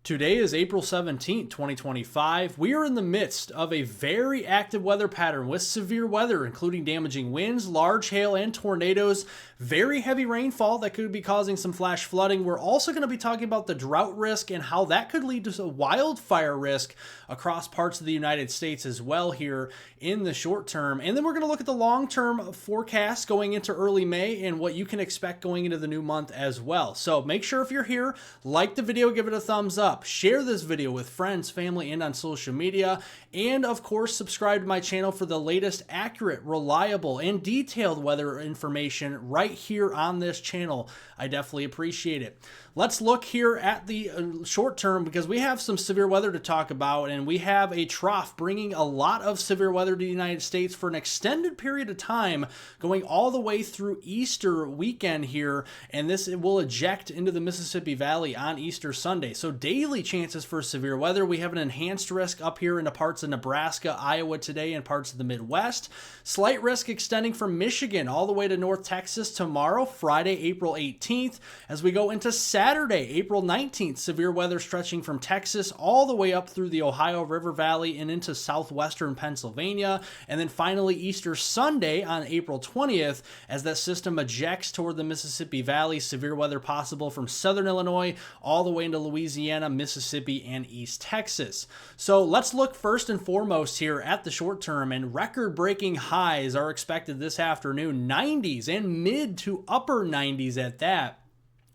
Today is April 17th, 2025. We are in the midst of a very active weather pattern with severe weather, including damaging winds, large hail, and tornadoes, very heavy rainfall that could be causing some flash flooding. We're also going to be talking about the drought risk and how that could lead to a wildfire risk across parts of the United States as well here in the short term. And then we're going to look at the long-term forecast going into early May and what you can expect going into the new month as well. So make sure if you're here, like the video, give it a thumbs up, share this video with friends, family, and on social media, and of course, subscribe to my channel for the latest accurate, reliable, and detailed weather information right here on this channel. I definitely appreciate it. Let's look here at the short term because we have some severe weather to talk about, and we have a trough bringing a lot of severe weather to the United States for an extended period of time going all the way through Easter weekend here, and this will eject into the Mississippi Valley on Easter Sunday. So daily chances for severe weather. We have an enhanced risk up here into parts of Nebraska, Iowa today, and parts of the Midwest. Slight risk extending from Michigan all the way to North Texas tomorrow, Friday, April 18th. As we go into Saturday, April 19th, severe weather stretching from Texas all the way up through the Ohio River Valley and into southwestern Pennsylvania. And then finally Easter Sunday on April 20th as that system ejects toward the Mississippi Valley. Severe weather possible from southern Illinois all the way into Louisiana, Mississippi, and East Texas. So let's look first and foremost here at the short term, and record-breaking highs are expected this afternoon, 90s and mid to upper 90s at that,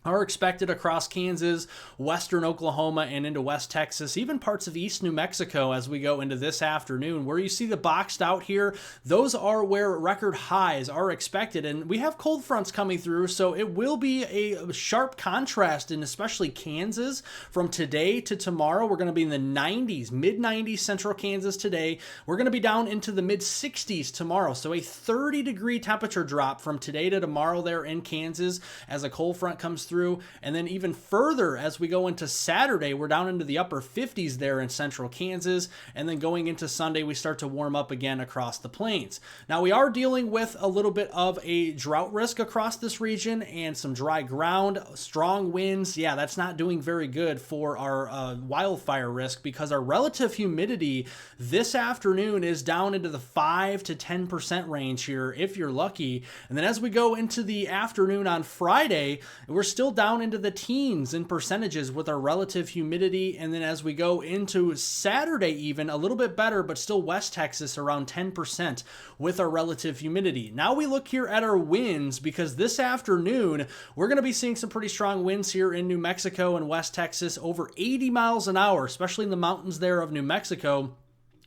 are expected across Kansas, western Oklahoma, and into West Texas, even parts of East New Mexico as we go into this afternoon. Where you see the boxed out here, those are where record highs are expected, and we have cold fronts coming through, so it will be a sharp contrast in especially Kansas from today to tomorrow. We're going to be in the 90s, mid-90s central Kansas today. We're going to be down into the mid-60s tomorrow, so a 30-degree temperature drop from today to tomorrow there in Kansas as a cold front comes through. And then even further as we go into Saturday, we're down into the upper 50s there in central Kansas, and then going into Sunday we start to warm up again across the plains. Now we are dealing with a little bit of a drought risk across this region and some dry ground, strong winds. Yeah, that's not doing very good for our wildfire risk because our relative humidity this afternoon is down into the 5 to 10% range here if you're lucky. And then as we go into the afternoon on Friday, we're still down into the teens in percentages with our relative humidity. And then as we go into Saturday, even a little bit better, but still West Texas around 10% with our relative humidity. Now we look here at our winds because this afternoon we're going to be seeing some pretty strong winds here in New Mexico and West Texas, over 80 miles an hour, especially in the mountains there of New Mexico.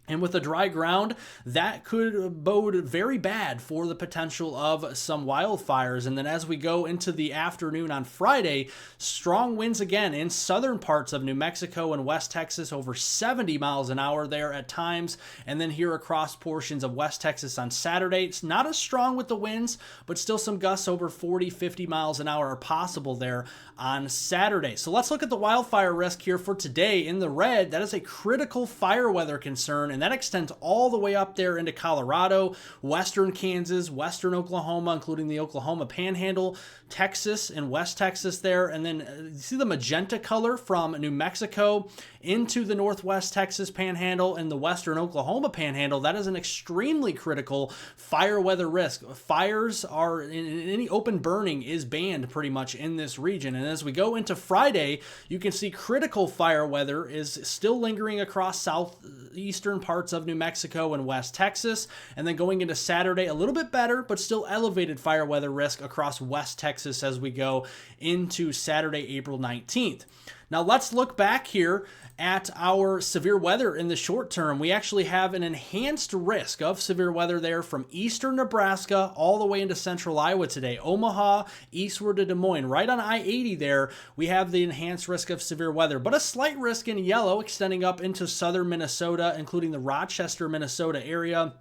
And with the dry ground, that could bode very bad for the potential of some wildfires. And then as we go into the afternoon on Friday, strong winds again in southern parts of New Mexico and West Texas, over 70 miles an hour there at times. And then here across portions of West Texas on Saturday, it's not as strong with the winds, but still some gusts over 40, 50 miles an hour are possible there on Saturday. So let's look at the wildfire risk here for today. In the red, that is a critical fire weather concern, and that extends all the way up there into Colorado, western Kansas, western Oklahoma, including the Oklahoma Panhandle, Texas and West Texas there. And then you see the magenta color from New Mexico into the Northwest Texas Panhandle and the western Oklahoma Panhandle. That is an extremely critical fire weather risk. Fires are, any open burning is banned pretty much in this region. And as we go into Friday, you can see critical fire weather is still lingering across southeastern parts of New Mexico and West Texas. And then going into Saturday, a little bit better, but still elevated fire weather risk across West Texas as we go into Saturday, April 19th. Now let's look back here at our severe weather in the short term. We actually have an enhanced risk of severe weather there from eastern Nebraska all the way into central Iowa today. Omaha, eastward to Des Moines, right on I-80 there, we have the enhanced risk of severe weather, but a slight risk in yellow extending up into southern Minnesota, including the Rochester, Minnesota area.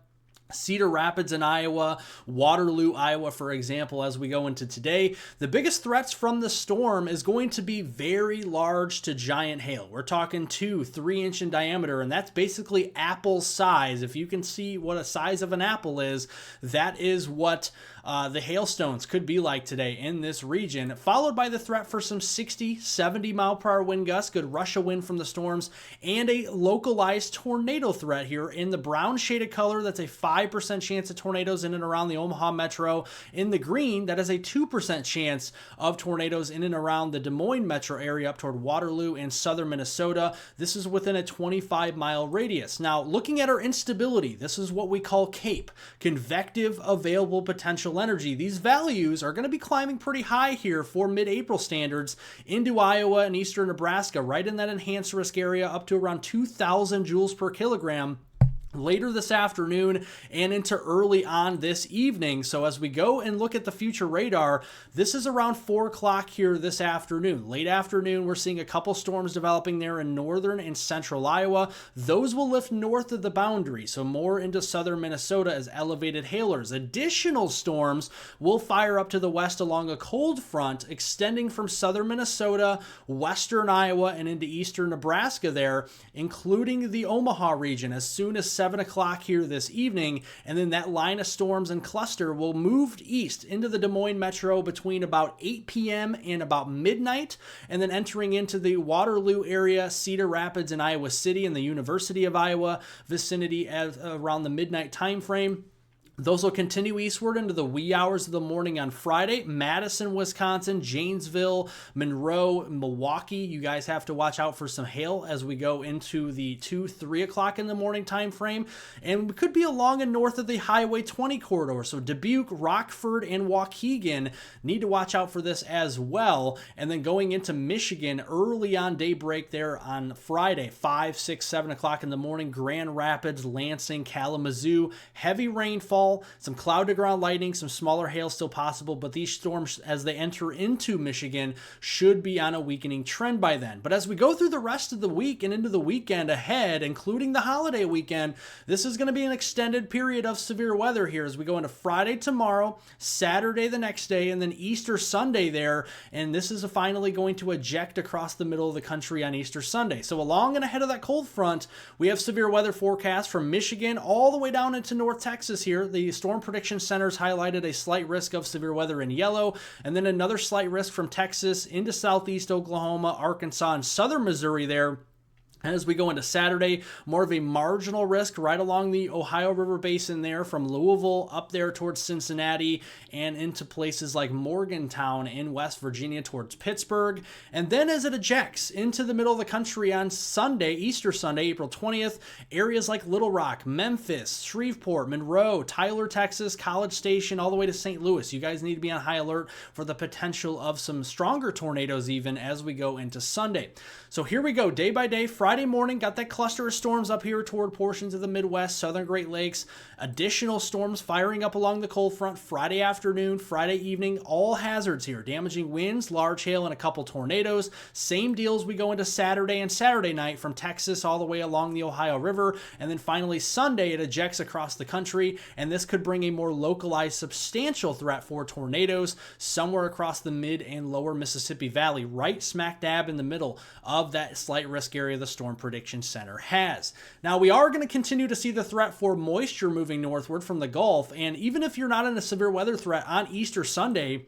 Cedar Rapids in Iowa, Waterloo, Iowa, for example, as we go into today. The biggest threats from the storm is going to be very large to giant hail. We're talking 2-3 inch in diameter, and that's basically apple size. If you can see what a size of an apple is, that is what the hailstones could be like today in this region, followed by the threat for some 60, 70 mile per hour wind gusts, good rush of wind from the storms, and a localized tornado threat here in the brown shaded color. That's a 5% chance of tornadoes in and around the Omaha metro. In the green, that is a 2% chance of tornadoes in and around the Des Moines metro area up toward Waterloo and southern Minnesota. This is within a 25-mile radius. Now, looking at our instability, this is what we call CAPE, convective available potential energy. These values are going to be climbing pretty high here for mid-April standards into Iowa and eastern Nebraska, right in that enhanced risk area up to around 2,000 joules per kilogram later this afternoon and into early on this evening. So as we go and look at the future radar, this is around 4 o'clock here this afternoon. Late afternoon, we're seeing a couple storms developing there in northern and central Iowa. Those will lift north of the boundary, so more into southern Minnesota as elevated hailers. Additional storms will fire up to the west along a cold front extending from southern Minnesota, western Iowa, and into eastern Nebraska there, including the Omaha region as soon as 7 o'clock here this evening, and then that line of storms and cluster will move east into the Des Moines metro between about 8 p.m. and about midnight, and then entering into the Waterloo area, Cedar Rapids, and Iowa City and the University of Iowa vicinity around the midnight time frame. Those will continue eastward into the wee hours of the morning on Friday. Madison, Wisconsin, Janesville, Monroe, Milwaukee. You guys have to watch out for some hail as we go into the 2, 3 o'clock in the morning time frame. And we could be along and north of the Highway 20 corridor. So Dubuque, Rockford, and Waukegan need to watch out for this as well. And then going into Michigan early on daybreak there on Friday, 5, 6, 7 o'clock in the morning. Grand Rapids, Lansing, Kalamazoo. Heavy rainfall. Some cloud to ground lightning, some smaller hail still possible, but these storms as they enter into Michigan should be on a weakening trend by then. But as we go through the rest of the week and into the weekend ahead, including the holiday weekend, this is going to be an extended period of severe weather here as we go into Friday tomorrow, Saturday the next day, and then Easter Sunday there. And this is finally going to eject across the middle of the country on Easter Sunday. So along and ahead of that cold front, we have severe weather forecasts from Michigan all the way down into North Texas here. The Storm Prediction Centers highlighted a slight risk of severe weather in yellow, and then another slight risk from Texas into southeast Oklahoma, Arkansas, and southern Missouri there. And as we go into Saturday, more of a marginal risk right along the Ohio River Basin there from Louisville up there towards Cincinnati and into places like Morgantown in West Virginia towards Pittsburgh. And then as it ejects into the middle of the country on Sunday, Easter Sunday, April 20th, areas like Little Rock, Memphis, Shreveport, Monroe, Tyler, Texas, College Station, all the way to St. Louis. You guys need to be on high alert for the potential of some stronger tornadoes even as we go into Sunday. So here we go, day by day. Friday morning, got that cluster of storms up here toward portions of the Midwest, southern Great Lakes. Additional storms firing up along the cold front Friday afternoon, Friday evening. All hazards here, damaging winds, large hail, and a couple tornadoes. Same deals we go into Saturday and Saturday night from Texas all the way along the Ohio River. And then finally Sunday, it ejects across the country. And this could bring a more localized, substantial threat for tornadoes somewhere across the mid and lower Mississippi Valley, right smack dab in the middle of that slight risk area the Storm Prediction Center has. Now, we are going to continue to see the threat for moisture moving northward from the Gulf, and even if you're not in a severe weather threat on Easter Sunday,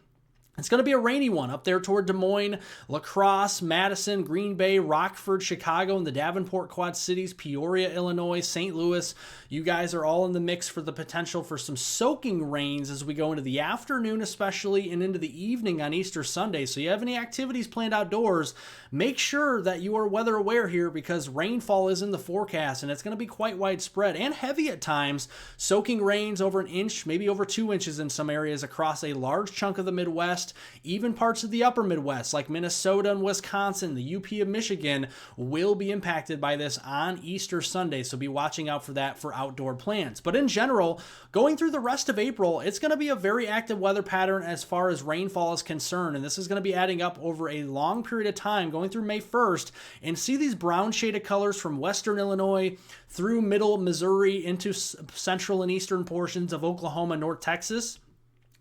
it's going to be a rainy one up there toward Des Moines, La Crosse, Madison, Green Bay, Rockford, Chicago, and the Davenport Quad Cities, Peoria, Illinois, St. Louis. You guys are all in the mix for the potential for some soaking rains as we go into the afternoon especially and into the evening on Easter Sunday. So you have any activities planned outdoors, make sure that you are weather aware here because rainfall is in the forecast and it's going to be quite widespread and heavy at times. Soaking rains over an inch, maybe over 2 inches in some areas across a large chunk of the Midwest. Even parts of the upper Midwest like Minnesota and Wisconsin, the UP of Michigan will be impacted by this on Easter Sunday, so be watching out for that for outdoor plans. But in general, going through the rest of April, it's going to be a very active weather pattern as far as rainfall is concerned, and this is going to be adding up over a long period of time going through May 1st, and see these brown shaded colors from western Illinois through middle Missouri into central and eastern portions of Oklahoma, North Texas.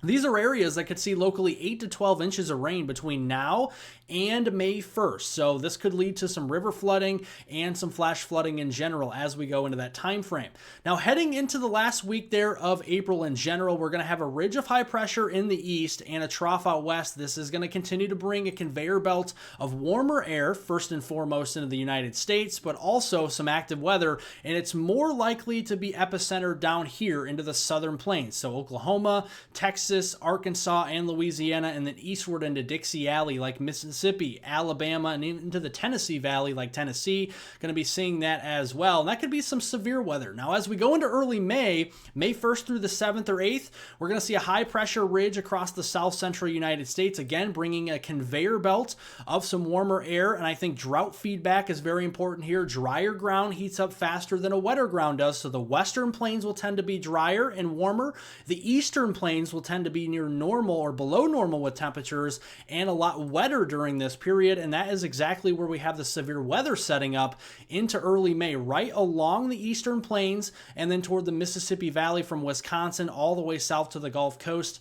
These are areas that could see locally 8 to 12 inches of rain between now and May 1st. So this could lead to some river flooding and some flash flooding in general as we go into that time frame. Now, heading into the last week there of April in general, we're going to have a ridge of high pressure in the east and a trough out west. This is going to continue to bring a conveyor belt of warmer air, first and foremost into the United States, but also some active weather, and it's more likely to be epicentered down here into the southern plains. So Oklahoma, Texas, Arkansas, and Louisiana, and then eastward into Dixie Alley like Mississippi, Alabama, and into the Tennessee Valley like Tennessee. Going to be seeing that as well. And that could be some severe weather. Now, as we go into early May 1st through the 7th or 8th, we're going to see a high pressure ridge across the south central United States, again bringing a conveyor belt of some warmer air. And I think drought feedback is very important here. Drier ground heats up faster than a wetter ground does, so the western plains will tend to be drier and warmer. The eastern plains will tend to be near normal or below normal with temperatures and a lot wetter during this period, and that is exactly where we have the severe weather setting up into early May, right along the eastern plains and then toward the Mississippi Valley from Wisconsin all the way south to the Gulf Coast.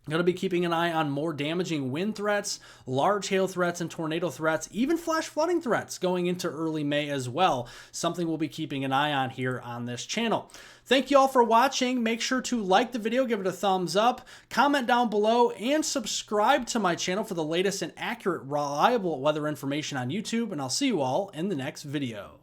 Going to be keeping an eye on more damaging wind threats, large hail threats, and tornado threats, even flash flooding threats going into early May as well. Something we'll be keeping an eye on here on this channel. Thank you all for watching. Make sure to like the video, give it a thumbs up, comment down below, and subscribe to my channel for the latest and accurate, reliable weather information on YouTube. And I'll see you all in the next video.